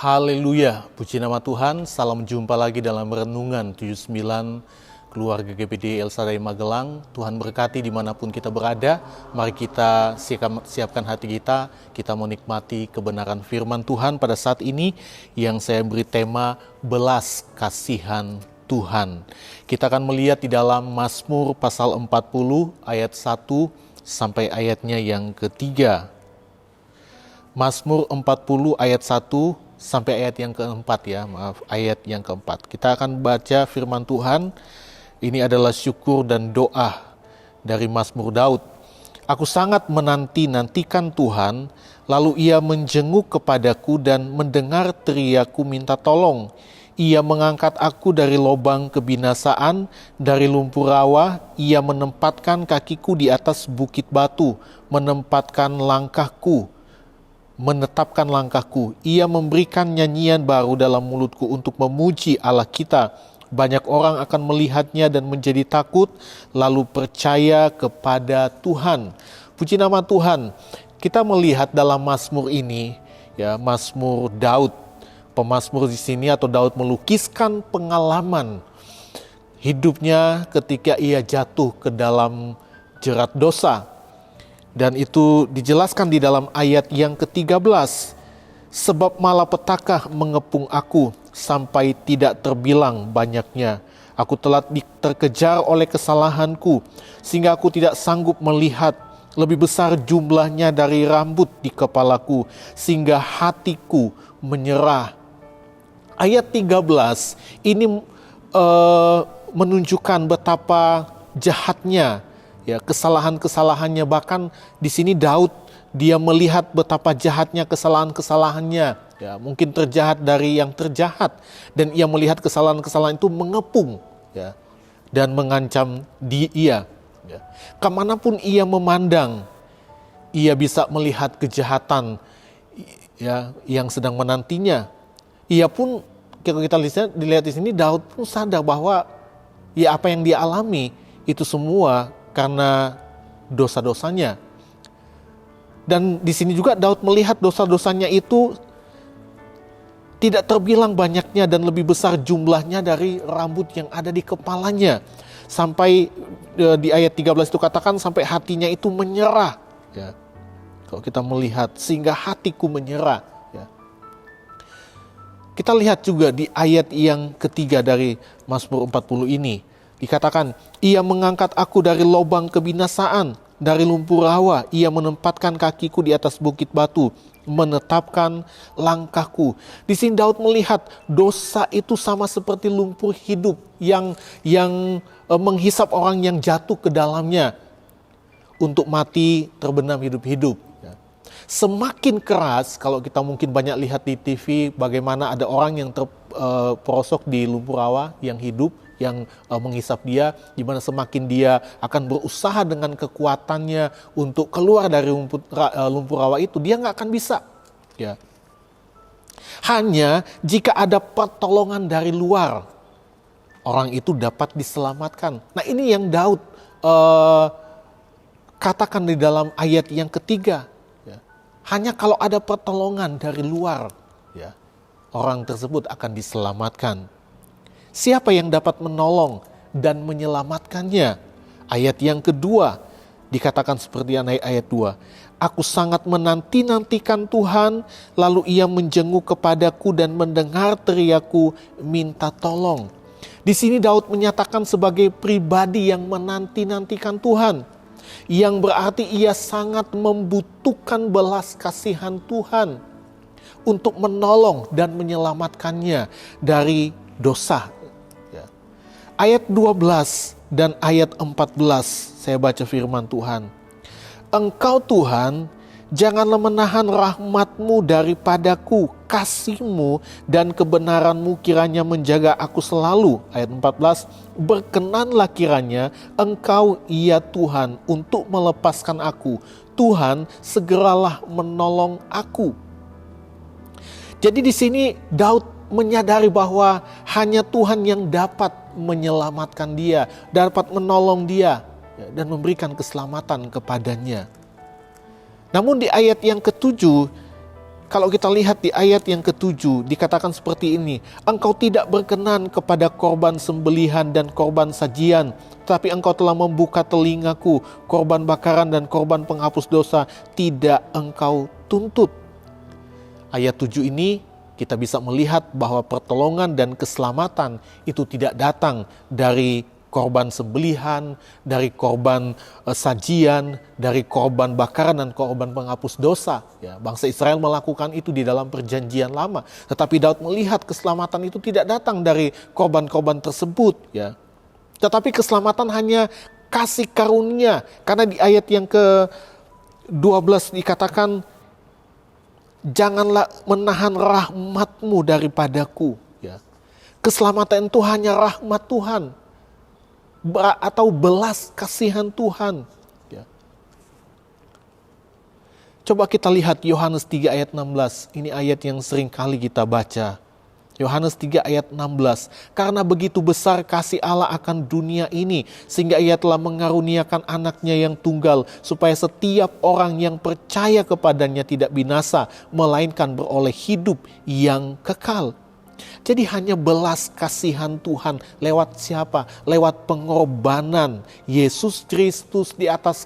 Haleluya, puji nama Tuhan. Salam jumpa lagi dalam Renungan 79 Keluarga GPD El Shaddai Magelang. Tuhan berkati dimanapun kita berada. Mari kita siapkan hati kita menikmati kebenaran firman Tuhan pada saat ini yang saya beri tema belas kasihan Tuhan. Kita akan melihat di dalam Mazmur pasal 40 ayat 1 sampai ayatnya yang ketiga. Mazmur 40 ayat 1 sampai ayat yang keempat ayat yang keempat. Kita akan baca firman Tuhan. Ini adalah syukur dan doa dari Mazmur Daud. Aku sangat menanti-nantikan Tuhan, lalu ia menjenguk kepadaku dan mendengar teriakku minta tolong. Ia mengangkat aku dari lubang kebinasaan, dari lumpur rawa. Ia menempatkan kakiku di atas bukit batu, menetapkan langkahku. Ia memberikan nyanyian baru dalam mulutku untuk memuji Allah kita. Banyak orang akan melihatnya dan menjadi takut, lalu percaya kepada Tuhan. Puji nama Tuhan. Kita melihat dalam Mazmur ini, Mazmur Daud. Pemazmur di sini atau Daud melukiskan pengalaman hidupnya ketika ia jatuh ke dalam jerat dosa. Dan itu dijelaskan di dalam ayat yang ke-13. Sebab malapetaka mengepung aku sampai tidak terbilang banyaknya. Aku telah terkejar oleh kesalahanku sehingga aku tidak sanggup melihat. Lebih besar jumlahnya dari rambut di kepalaku sehingga hatiku menyerah. Ayat 13 ini menunjukkan betapa jahatnya kesalahan-kesalahannya. Bahkan di sini Daud dia melihat betapa jahatnya kesalahan-kesalahannya. Mungkin terjahat dari yang terjahat, dan ia melihat kesalahan-kesalahan itu mengepung dan mengancam dia. Kemanapun ia memandang, ia bisa melihat kejahatan yang sedang menantinya. Ia pun, kalau kita lihat di sini, Daud pun sadar bahwa apa yang dia alami itu semua karena dosa-dosanya. Dan di sini juga Daud melihat dosa-dosanya itu tidak terbilang banyaknya dan lebih besar jumlahnya dari rambut yang ada di kepalanya. Sampai di ayat 13 itu katakan sampai hatinya itu menyerah. Kalau kita melihat sehingga hatiku menyerah. Kita lihat juga di ayat yang ketiga dari Mazmur 40 ini. Dikatakan, ia mengangkat aku dari lubang kebinasaan, dari lumpur rawa. Ia menempatkan kakiku di atas bukit batu, menetapkan langkahku. Di sini Daud melihat dosa itu sama seperti lumpur hidup yang menghisap orang yang jatuh ke dalamnya untuk mati terbenam hidup-hidup. Semakin keras, kalau kita mungkin banyak lihat di TV bagaimana ada orang yang terperosok di lumpur rawa yang hidup, yang menghisap dia, di mana semakin dia akan berusaha dengan kekuatannya untuk keluar dari lumpur rawa itu, dia nggak akan bisa. Hanya jika ada pertolongan dari luar, orang itu dapat diselamatkan. Nah, ini yang Daud katakan di dalam ayat yang ketiga. Hanya kalau ada pertolongan dari luar, orang tersebut akan diselamatkan. Siapa yang dapat menolong dan menyelamatkannya? Ayat yang kedua dikatakan seperti ayat 2. Aku sangat menanti-nantikan Tuhan, lalu ia menjenguk kepadaku dan mendengar teriakku minta tolong. Di sini Daud menyatakan sebagai pribadi yang menanti-nantikan Tuhan, yang berarti ia sangat membutuhkan belas kasihan Tuhan untuk menolong dan menyelamatkannya dari dosa. Ayat 12 dan ayat 14 saya baca firman Tuhan. Engkau Tuhan, janganlah menahan rahmat-Mu daripadaku, kasih-Mu dan kebenaran-Mu kiranya menjaga aku selalu. Ayat 14, berkenanlah kiranya Engkau ya Tuhan untuk melepaskan aku. Tuhan, segeralah menolong aku. Jadi di sini Daud menyadari bahwa hanya Tuhan yang dapat menyelamatkan dia, dapat menolong dia dan memberikan keselamatan kepadanya. Namun di ayat yang ke-7 Kalau kita lihat di ayat yang ke-7 dikatakan seperti ini, engkau tidak berkenan kepada korban sembelihan dan korban sajian, tetapi engkau telah membuka telingaku, korban bakaran dan korban penghapus dosa tidak engkau tuntut. Ayat 7 ini kita bisa melihat bahwa pertolongan dan keselamatan itu tidak datang dari korban sembelihan, dari korban sajian, dari korban bakaran dan korban penghapus dosa. Ya, bangsa Israel melakukan itu di dalam perjanjian lama. Tetapi Daud melihat keselamatan itu tidak datang dari korban-korban tersebut. Ya. Tetapi keselamatan hanya kasih karunia. Karena di ayat yang ke-12 dikatakan, janganlah menahan rahmatmu daripadaku. Ya. Keselamatan itu hanya rahmat Tuhan. Atau belas kasihan Tuhan. Ya. Coba kita lihat Yohanes 3 ayat 16. Ini ayat yang sering kali kita baca. Yohanes 3 ayat 16. Karena begitu besar kasih Allah akan dunia ini, sehingga Ia telah mengaruniakan anaknya yang tunggal, supaya setiap orang yang percaya kepadanya tidak binasa, melainkan beroleh hidup yang kekal. Jadi hanya belas kasihan Tuhan lewat siapa? Lewat pengorbanan Yesus Kristus di atas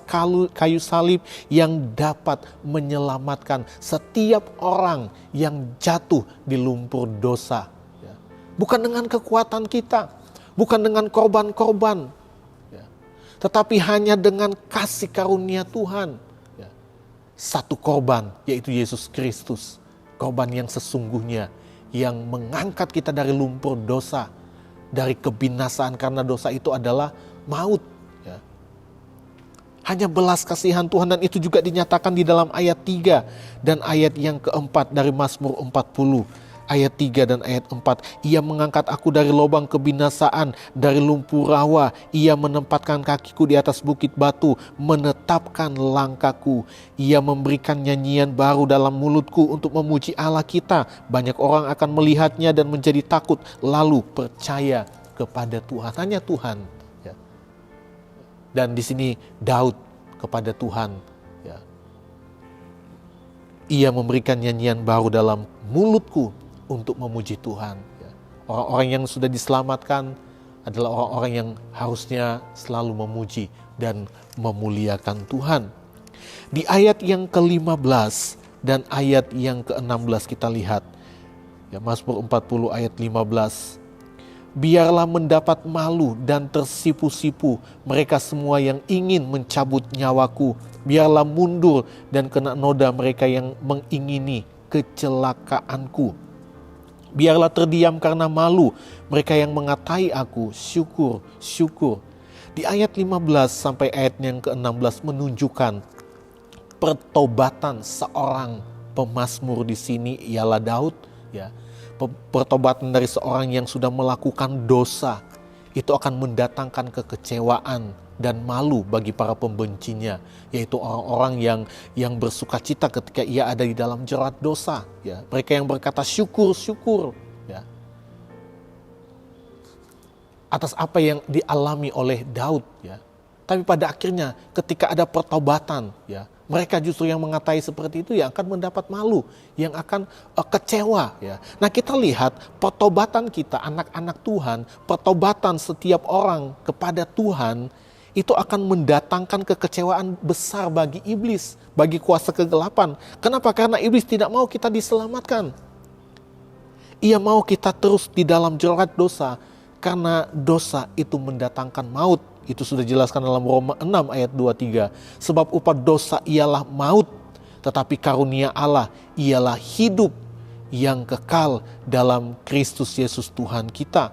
kayu salib yang dapat menyelamatkan setiap orang yang jatuh di lumpur dosa. Bukan dengan kekuatan kita, bukan dengan korban-korban, tetapi hanya dengan kasih karunia Tuhan. Satu korban, yaitu Yesus Kristus, korban yang sesungguhnya, yang mengangkat kita dari lumpur dosa, dari kebinasaan, karena dosa itu adalah maut. Ya. Hanya belas kasihan Tuhan, dan itu juga dinyatakan di dalam ayat 3 dan ayat yang keempat dari Mazmur 40. Ayat 3 dan ayat 4. Ia mengangkat aku dari lubang kebinasaan, dari lumpur rawa. Ia menempatkan kakiku di atas bukit batu, menetapkan langkahku. Ia memberikan nyanyian baru dalam mulutku untuk memuji Allah kita. Banyak orang akan melihatnya dan menjadi takut, lalu percaya kepada Tuhan. Hanya Tuhan. Ya. Dan di sini Daud kepada Tuhan. Ya. Ia memberikan nyanyian baru dalam mulutku untuk memuji Tuhan. Orang-orang yang sudah diselamatkan adalah orang-orang yang harusnya selalu memuji dan memuliakan Tuhan. Di ayat yang ke-15 dan ayat yang ke-16 kita lihat, ya, Mazmur 40 ayat 15. Biarlah mendapat malu dan tersipu-sipu mereka semua yang ingin mencabut nyawaku. Biarlah mundur dan kena noda mereka yang mengingini kecelakaanku. Biarlah terdiam karena malu mereka yang mengatai aku, syukur, syukur. Di ayat 15 sampai ayat yang ke-16 menunjukkan pertobatan seorang pemazmur di sini ialah Daud. Ya, pertobatan dari seorang yang sudah melakukan dosa itu akan mendatangkan kekecewaan dan malu bagi para pembencinya, yaitu orang-orang yang bersuka cita ketika ia ada di dalam jerat dosa. Ya, mereka yang berkata syukur, syukur, ya, atas apa yang dialami oleh Daud. Ya. Tapi pada akhirnya ketika ada pertobatan, ya, mereka justru yang mengatai seperti itu yang akan mendapat malu, yang akan kecewa. Ya. Nah, kita lihat pertobatan kita, anak-anak Tuhan, pertobatan setiap orang kepada Tuhan, itu akan mendatangkan kekecewaan besar bagi iblis, bagi kuasa kegelapan. Kenapa? Karena iblis tidak mau kita diselamatkan. Ia mau kita terus di dalam jerat dosa, karena dosa itu mendatangkan maut. Itu sudah dijelaskan dalam Roma 6 ayat 23. Sebab upah dosa ialah maut, tetapi karunia Allah ialah hidup yang kekal dalam Kristus Yesus Tuhan kita.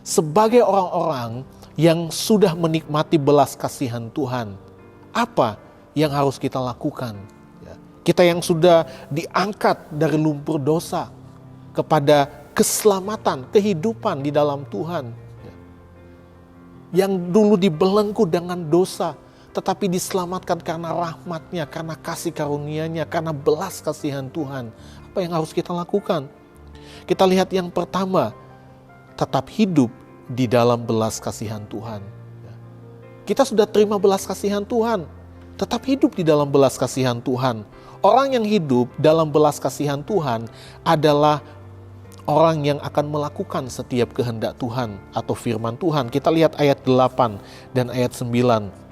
Sebagai orang-orang yang sudah menikmati belas kasihan Tuhan, apa yang harus kita lakukan? Ya, kita yang sudah diangkat dari lumpur dosa kepada keselamatan, kehidupan di dalam Tuhan. Ya, yang dulu dibelenggu dengan dosa, tetapi diselamatkan karena rahmat-Nya, karena kasih karunia-Nya, karena belas kasihan Tuhan. Apa yang harus kita lakukan? Kita lihat yang pertama, tetap hidup di dalam belas kasihan Tuhan. Kita sudah terima belas kasihan Tuhan, tetap hidup di dalam belas kasihan Tuhan. Orang yang hidup dalam belas kasihan Tuhan adalah orang yang akan melakukan setiap kehendak Tuhan atau firman Tuhan. Kita lihat ayat 8 dan ayat 9.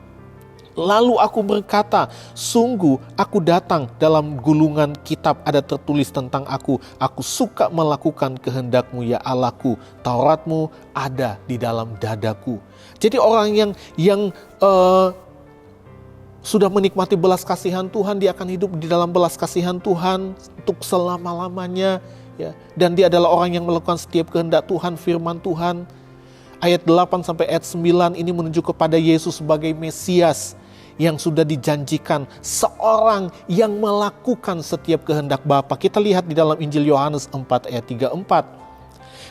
Lalu aku berkata, sungguh aku datang, dalam gulungan kitab ada tertulis tentang aku. Aku suka melakukan kehendak-Mu ya Allahku. Taurat-Mu ada di dalam dadaku. Jadi orang yang sudah menikmati belas kasihan Tuhan, dia akan hidup di dalam belas kasihan Tuhan untuk selama-lamanya. Ya. Dan dia adalah orang yang melakukan setiap kehendak Tuhan, firman Tuhan. Ayat 8 sampai ayat 9 ini menunjuk kepada Yesus sebagai Mesias yang sudah dijanjikan, seorang yang melakukan setiap kehendak Bapa. Kita lihat di dalam Injil Yohanes 4 ayat 34.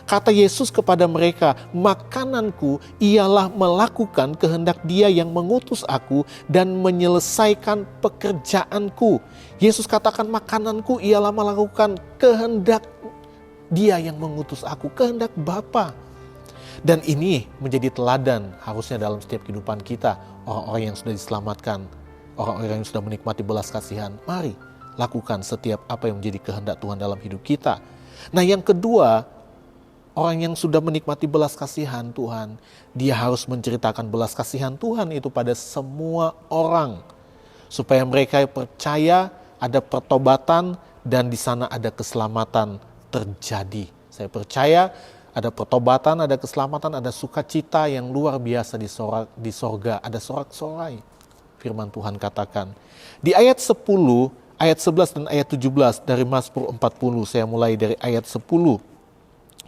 Kata Yesus kepada mereka, makananku ialah melakukan kehendak Dia yang mengutus aku dan menyelesaikan pekerjaanku. Yesus katakan makananku ialah melakukan kehendak Dia yang mengutus aku, kehendak Bapa. Dan ini menjadi teladan harusnya dalam setiap kehidupan kita. Orang-orang yang sudah diselamatkan, orang-orang yang sudah menikmati belas kasihan, mari lakukan setiap apa yang menjadi kehendak Tuhan dalam hidup kita. Nah yang kedua, orang yang sudah menikmati belas kasihan Tuhan, dia harus menceritakan belas kasihan Tuhan itu pada semua orang. Supaya mereka percaya ada pertobatan dan di sana ada keselamatan terjadi. Saya percaya ada pertobatan, ada keselamatan, ada sukacita yang luar biasa di sorga. Ada sorak-sorai, firman Tuhan katakan. Di ayat 10, ayat 11 dan ayat 17 dari Mazmur 40, saya mulai dari ayat 10.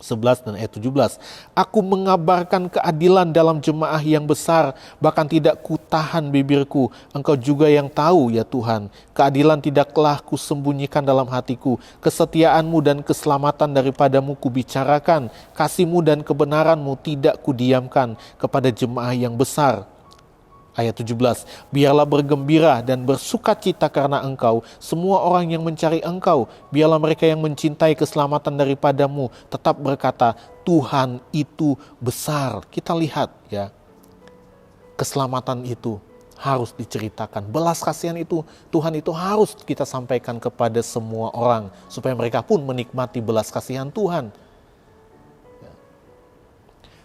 11 dan ayat 17. Aku mengabarkan keadilan dalam jemaah yang besar, bahkan tidak kutahan bibirku. Engkau juga yang tahu ya Tuhan. Keadilan tidaklah kusembunyikan dalam hatiku. Kesetiaanmu dan keselamatan daripadamu kubicarakan. Kasihmu dan kebenaranmu tidak kudiamkan kepada jemaah yang besar. Ayat 17, biarlah bergembira dan bersukacita karena engkau, semua orang yang mencari engkau. Biarlah mereka yang mencintai keselamatan daripadamu tetap berkata, Tuhan itu besar. Kita lihat ya, keselamatan itu harus diceritakan. Belas kasihan itu, Tuhan itu harus kita sampaikan kepada semua orang, supaya mereka pun menikmati belas kasihan Tuhan.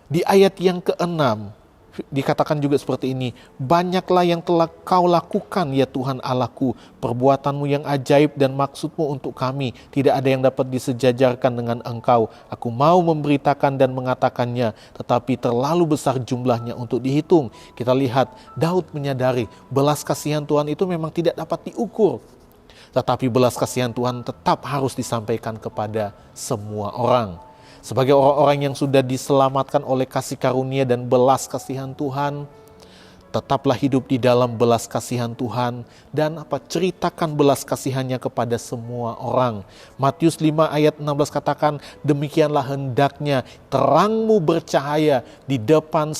Di ayat yang ke-6, dikatakan juga seperti ini, banyaklah yang telah kau lakukan ya Tuhan Allahku, perbuatanmu yang ajaib dan maksudmu untuk kami, tidak ada yang dapat disejajarkan dengan engkau. Aku mau memberitakan dan mengatakannya, tetapi terlalu besar jumlahnya untuk dihitung. Kita lihat, Daud menyadari belas kasihan Tuhan itu memang tidak dapat diukur, tetapi belas kasihan Tuhan tetap harus disampaikan kepada semua orang. Sebagai orang-orang yang sudah diselamatkan oleh kasih karunia dan belas kasihan Tuhan, tetaplah hidup di dalam belas kasihan Tuhan dan ceritakan belas kasihannya kepada semua orang. Matius 5 ayat 16 katakan, demikianlah hendaknya terangmu bercahaya di depan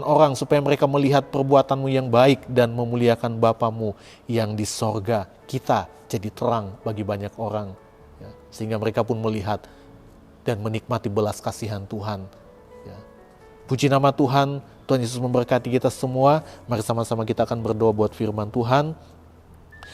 orang, supaya mereka melihat perbuatanmu yang baik dan memuliakan Bapamu yang di sorga. Kita jadi terang bagi banyak orang. Ya, sehingga mereka pun melihat dan menikmati belas kasihan Tuhan. Ya. Puji nama Tuhan, Tuhan Yesus memberkati kita semua. Mari sama-sama kita akan berdoa buat firman Tuhan.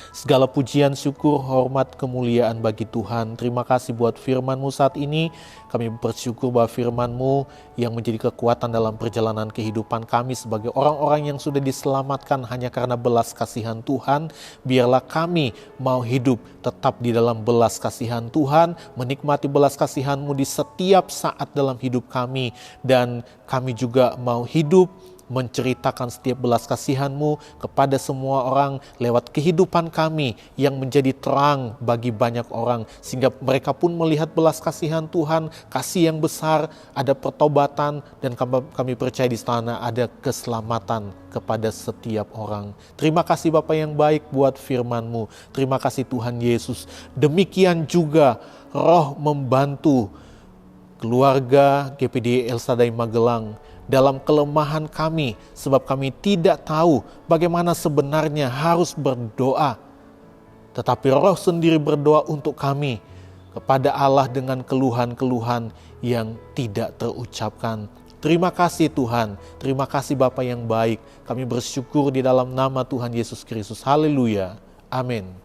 Segala pujian, syukur, hormat, kemuliaan bagi Tuhan. Terima kasih buat firman-Mu saat ini. Kami bersyukur bahwa firman-Mu yang menjadi kekuatan dalam perjalanan kehidupan kami sebagai orang-orang yang sudah diselamatkan hanya karena belas kasihan Tuhan. Biarlah kami mau hidup tetap di dalam belas kasihan Tuhan, menikmati belas kasihan-Mu di setiap saat dalam hidup kami. Dan kami juga mau hidup menceritakan setiap belas kasihan-Mu kepada semua orang lewat kehidupan kami yang menjadi terang bagi banyak orang, sehingga mereka pun melihat belas kasihan Tuhan, kasih yang besar, ada pertobatan, dan kami percaya di sana ada keselamatan kepada setiap orang. Terima kasih Bapa yang baik buat firman-Mu. Terima kasih Tuhan Yesus. Demikian juga Roh membantu keluarga GPD El Shaddai Magelang dalam kelemahan kami, sebab kami tidak tahu bagaimana sebenarnya harus berdoa. Tetapi Roh sendiri berdoa untuk kami kepada Allah dengan keluhan-keluhan yang tidak terucapkan. Terima kasih Tuhan, terima kasih Bapa yang baik. Kami bersyukur di dalam nama Tuhan Yesus Kristus. Haleluya. Amin.